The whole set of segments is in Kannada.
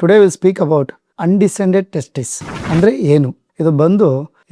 Today will speak about undescended testis ಅಂದರೆ ಏನು. ಇದು ಬಂದು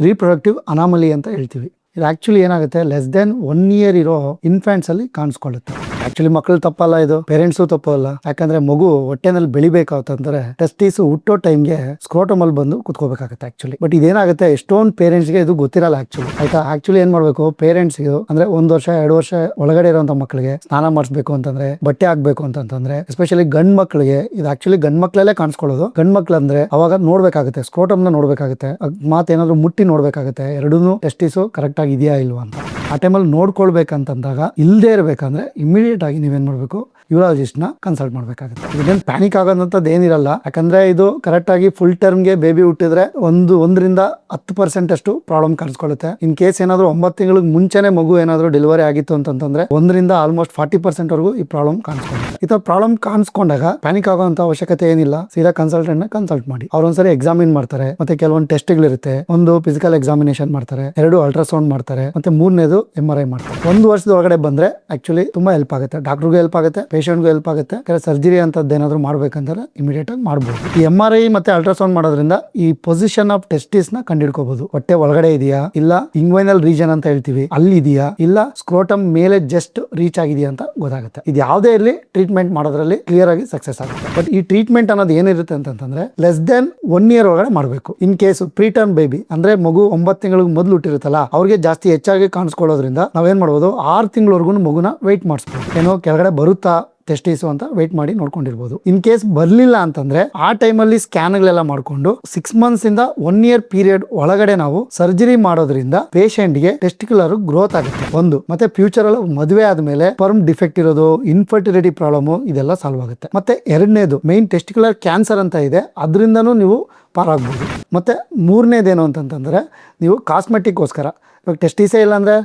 ರೀಪ್ರೊಡಕ್ಟಿವ್ ಅನಾಮಲಿ ಅಂತ ಹೇಳ್ತೀವಿ. ಇದು ಆಕ್ಚುಲಿ ಏನಾಗುತ್ತೆ, ಲೆಸ್ ದೆನ್ 1 year ಇರೋ ಇನ್ಫ್ಯಾಂಟ್ಸ್ ಅಲ್ಲಿ ಕಾಣಿಸ್ಕೊಳ್ಳುತ್ತೆ. ಆಕ್ಚುಲಿ ಮಕ್ಕಳು ತಪ್ಪಲ್ಲ, ಇದು ಪೇರೆಂಟ್ಸು ತಪ್ಪಲ್ಲ. ಯಾಕಂದ್ರೆ ಮಗು ಹೊಟ್ಟೆನಲ್ಲಿ ಬೆಳಿಬೇಕಾಗತ್ತಂದ್ರೆ ಟೆಸ್ಟಿಸ್ ಹುಟ್ಟೋ ಟೈಮ್ಗೆ ಸ್ಕ್ರೋಟಮ್ ಅಲ್ಲಿ ಬಂದು ಕುತ್ಕೋಬೇಕಾಗುತ್ತೆ ಆಕ್ಚುಲಿ. ಬಟ್ ಇದೇನಾಗುತ್ತೆ, ಎಷ್ಟೊಂದು ಪೇರೆಂಟ್ಸ್ಗೆ ಇದು ಗೊತ್ತಿರಲ್ಲ ಆಕ್ಚುಲಿ. ಆಯ್ತಾ, ಆಕ್ಚುಲಿ ಏನ್ ಮಾಡ್ಬೇಕು, ಪೇರೆಂಟ್ಸ್ ಅಂದ್ರೆ 1 ವರ್ಷ 2 ವರ್ಷ ಒಳಗಡೆ ಇರುವಂತ ಮಕ್ಕಳಿಗೆ ಸ್ನಾನ ಮಾಡಿಸ್ಬೇಕು ಅಂತಂದ್ರೆ, ಬಟ್ಟೆ ಹಾಕ್ಬೇಕು ಅಂತಂದ್ರೆ, ಎಸ್ಪೆಷಲಿ ಗಂಡ್ ಮಕ್ಳಿಗೆ ಇದು ಆಕ್ಚುಲಿ ಗಂಡ್ ಮಕ್ಳಲ್ಲೇ ಕಾಣಿಸ್ಕೊಳ್ಳೋದು. ಗಂಡ್ ಮಕ್ಳು ಅಂದ್ರೆ ಅವಾಗ ನೋಡ್ಬೇಕಾಗುತ್ತೆ, ಸ್ಕ್ರೋಟಮ್ ನ ನೋಡ್ಬೇಕಾಗುತ್ತೆ, ಮಾತೇನಾದ್ರು ಮುಟ್ಟಿ ನೋಡ್ಬೇಕಾಗುತ್ತೆ, ಎರಡೂ ಟೆಸ್ಟಿಸ್ ಕರೆಕ್ಟ್ ಇದೆಯಾ ಇಲ್ವಾ ಅಂತ. ಆ ಟೈಮಲ್ಲಿ ನೋಡ್ಕೊಳ್ಬೇಕಂತಂದಾಗ ಇಲ್ಲದೆ ಇರಬೇಕಂದ್ರೆ ಇಮಿಡಿಯೇಟ್ ಆಗಿ ನೀವೇನ್ ಮಾಡಬೇಕು, ಯೂರಾಲಜಿಸ್ಟ್ ನ ಕನ್ಸಲ್ಟ್ ಮಾಡ್ಬೇಕಾಗುತ್ತೆ. ಇದೇನು ಪ್ಯಾನಿಕ್ ಆಗೋದಂತದ್ದು ಏನಿರಲ್ಲ. ಯಾಕಂದ್ರೆ ಇದು ಕರೆಕ್ಟ್ ಆಗಿ ಫುಲ್ ಟರ್ಮ್ಗೆ ಬೇಬಿ ಹುಟ್ಟಿದ್ರೆ 1-10% ಅಷ್ಟು ಪ್ರಾಬ್ಲಮ್ ಕಾಣಿಸ್ಕೊಳ್ಳುತ್ತೆ. ಇನ್ ಕೇಸ್ ಏನಾದ್ರು 9 ತಿಂಗಳಿಗೆ ಮುಂಚೆನೆ ಮಗು ಏನಾದ್ರು ಡೆಲಿವರಿ ಆಗಿತ್ತು ಅಂತಂದ್ರೆ 1 ಆಲ್ಮೋಸ್ಟ್ 40% ವರೆಗೂ ಈ ಪ್ರಾಬ್ಲಮ್ ಕಾಣಿಸ್ಕೊಳ್ಳುತ್ತೆ. ಈ ತರ ಪ್ರಾಬ್ಲಮ್ ಕಾಣಿಸ್ಕೊಂಡಾಗ ಪ್ಯಾನಿಕ್ ಆಗೋಂತ ಅವಶ್ಯಕತೆ ಏನಿಲ್ಲ. ಸೀದಾ ಕನ್ಸಲ್ಟೆಂಟ್ ನ ಕನ್ಸಲ್ಟ್ ಮಾಡಿ. ಅವ್ರೊಂದ್ಸರಿ ಎಕ್ಸಾಮಿನ್ ಮಾಡ್ತಾರೆ, ಮತ್ತೆ ಕೆಲವೊಂದು ಟೆಸ್ಟ್ಗಳಿರುತ್ತೆ. ಒಂದು ಫಿಸಿಕಲ್ ಎಕ್ಸಾಮಿನೇಷನ್ ಮಾಡ್ತಾರೆ, 2 ಅಲ್ಟ್ರಾಸೌಂಡ್ ಮಾಡ್ತಾರೆ, ಮತ್ತೆ 3ನೇದು MRI ಮಾಡ್ತಾರೆ. 1 ವರ್ಷದ ಒಳಗಡೆ ಬಂದ್ರೆ ಆಕ್ಚುಲಿ ತುಂಬಾ ಹೆಲ್ಪ್ ಆಗುತ್ತೆ. ಡಾಕ್ಟರ್ಗೂ ಹೆಲ್ಪ್ ಆಗುತ್ತೆ, ಪೇಷಂಟ್ಗೂ ಹೆಲ್ಪ್ ಆಗುತ್ತೆ. ಸರ್ಜರಿ ಅಂತದ್ದು ಏನಾದ್ರು ಮಾಡ್ಬೇಕಂದ್ರೆ ಇಮಿಡಿಯೇಟ್ ಆಗಿ ಮಾಡಬಹುದು. ಈ MRI ಮತ್ತೆ ಅಲ್ಟ್ರಾಸೌಂಡ್ ಮಾಡೋದ್ರಿಂದ ಈ ಪೊಸಿಷನ್ ಆಫ್ ಟೆಸ್ಟಿಸ್ ನ ಕಂಡುಹಿಡ್ಕೋಬಹುದು. ಹೊಟ್ಟೆ ಒಳಗಡೆ ಇದೆಯಾ, ಇಲ್ಲ ಇಂಗ್ವೈನಲ್ ರೀಜನ್ ಅಂತ ಹೇಳ್ತೀವಿ ಅಲ್ಲಿ ಇದೆಯಾ, ಇಲ್ಲ ಸ್ಕ್ರೋಟಮ್ ಮೇಲೆ ಜಸ್ಟ್ ರೀಚ್ ಆಗಿದೆಯಾ ಅಂತ ಗೊತ್ತಾಗುತ್ತೆ. ಇದು ಯಾವುದೇ ಇರಲಿ ಟ್ರೀಟ್ಮೆಂಟ್ ಮಾಡೋದ್ರಲ್ಲಿ ಕ್ಲಿಯರ್ ಆಗಿ ಸಕ್ಸಸ್ ಆಗುತ್ತೆ. ಬಟ್ ಈ ಟ್ರೀಟ್ಮೆಂಟ್ ಅನ್ನೋದು ಏನಿರುತ್ತೆ ಅಂತಂದ್ರೆ ಲೆಸ್ ದೆನ್ 1 year ಒಳಗಡೆ ಮಾಡಬೇಕು. ಇನ್ ಕೇಸ್ ಪ್ರೀಟರ್ಮ್ ಬೇಬಿ ಅಂದ್ರೆ ಮಗು 9 ತಿಂಗಳಿಗೆ ಮೊದಲು ಹುಟ್ಟಿರುತ್ತಲ್ಲ, ಅವ್ರಿಗೆ ಜಾಸ್ತಿ ಹೆಚ್ಚಾಗಿ ಕಾಣಿಸ್ಕೊಳ್ಳೋದ್ರಿಂದ ನಾವೇನ್ ಮಾಡ್ಬೋದು, 6 ತಿಂಗಳವರೆಗೂ ಮಗುನ ವೆಯ್ಟ್ ಮಾಡಿಸ್ಬೋದು. ಏನೋ ಕೆಳಗಡೆ ಬರುತ್ತಾ ಟೆಸ್ಟಿಸ್ ಅಂತ ವೆಯ್ಟ್ ಮಾಡಿ ನೋಡ್ಕೊಂಡಿರ್ಬೋದು. ಇನ್ ಕೇಸ್ ಬರ್ಲಿಲ್ಲ ಅಂತಂದ್ರೆ ಆ ಟೈಮಲ್ಲಿ ಸ್ಕ್ಯಾನ್ಗಳೆಲ್ಲ ಮಾಡ್ಕೊಂಡು 6 months ಇಂದ 1 year ಪೀರಿಯಡ್ ಒಳಗಡೆ ನಾವು ಸರ್ಜರಿ ಮಾಡೋದ್ರಿಂದ ಪೇಷಂಟ್ಗೆ ಟೆಸ್ಟಿಕ್ಯುಲರ್ ಗ್ರೋತ್ ಆಗುತ್ತೆ ಒಂದು. ಮತ್ತೆ ಫ್ಯೂಚರ್ ಅಲ್ಲಿ ಮದುವೆ ಆದ್ಮೇಲೆ ಸ್ಪರ್ಮ್ ಡಿಫೆಕ್ಟ್ ಇರೋದು, ಇನ್ಫರ್ಟಿಲಿಟಿ ಪ್ರಾಬ್ಲಮ್ ಇದೆಲ್ಲ ಸಾಲ್ವ್ ಆಗುತ್ತೆ. ಮತ್ತೆ 2ನೇದು ಮೈನ್ ಟೆಸ್ಟಿಕ್ಯುಲರ್ ಕ್ಯಾನ್ಸರ್ ಅಂತ ಇದೆ, ಅದರಿಂದನೂ ನೀವು ಪಾರಾಗಬಹುದು. ಮತ್ತೆ 3ನೇದೇನು ಅಂತಂತಂದ್ರೆ ನೀವು ಕಾಸ್ಮೆಟಿಕ್ಗೋಸ್ಕರ ಇವಾಗ ಟೆಸ್ಟಿಸೇ ಇಲ್ಲ ಅಂದ್ರೆ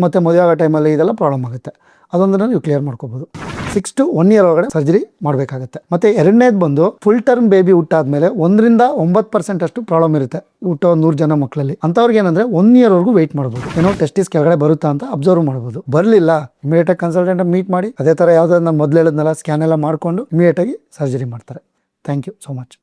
ಮತ್ತೆ ಮದುವೆ ಆಗೋ ಟೈಮಲ್ಲಿ ಇದೆಲ್ಲ ಪ್ರಾಬ್ಲಮ್ ಆಗುತ್ತೆ. ಅದೊಂದನ್ನ ನೀವು ಕ್ಲಿಯರ್ ಮಾಡ್ಕೋಬಹುದು. 6 to 1 year ಒಳಗಡೆ ಸರ್ಜರಿ ಮಾಡಬೇಕಾಗುತ್ತೆ. ಮತ್ತೆ 2ನೇದು ಬಂದು ಫುಲ್ ಟರ್ಮ್ ಬೇಬಿ ಹುಟ್ಟಾದ್ಮೇಲೆ 1-9% ಅಷ್ಟು ಪ್ರಾಬ್ಲಮ್ ಇರುತ್ತೆ ಹುಟ್ಟೋ 100 ಜನ ಮಕ್ಕಳಲ್ಲಿ. ಅಂತವ್ರಿಗೆ ಏನಂದ್ರೆ 1 year ವರೆಗೂ ವೆಯ್ಟ್ ಮಾಡಬಹುದು. ಏನೋ ಟೆಸ್ಟಿಸ್ ಕೆಳಗಡೆ ಬರುತ್ತಾ ಅಂತ ಅಬ್ಸರ್ವ್ ಮಾಡಬಹುದು. ಬರ್ಲಿಲ್ಲ ಇಮಿಡಿಯೇಟ್ ಆಗಿ ಕನ್ಸಲ್ಟೆಂಟ್ ಮೀಟ್ ಮಾಡಿ ಅದೇ ತರ ಯಾವ್ದಾದ್ರು ನಾನು ಮೊದಲು ಹೇಳಿದ್ನಲ್ಲ ಸ್ಕ್ಯಾನ್ ಎಲ್ಲ ಮಾಡ್ಕೊಂಡು ಇಮಿಡಿಯೇಟ್ ಆಗಿ ಸರ್ಜರಿ ಮಾಡ್ತಾರೆ. Thank you so much.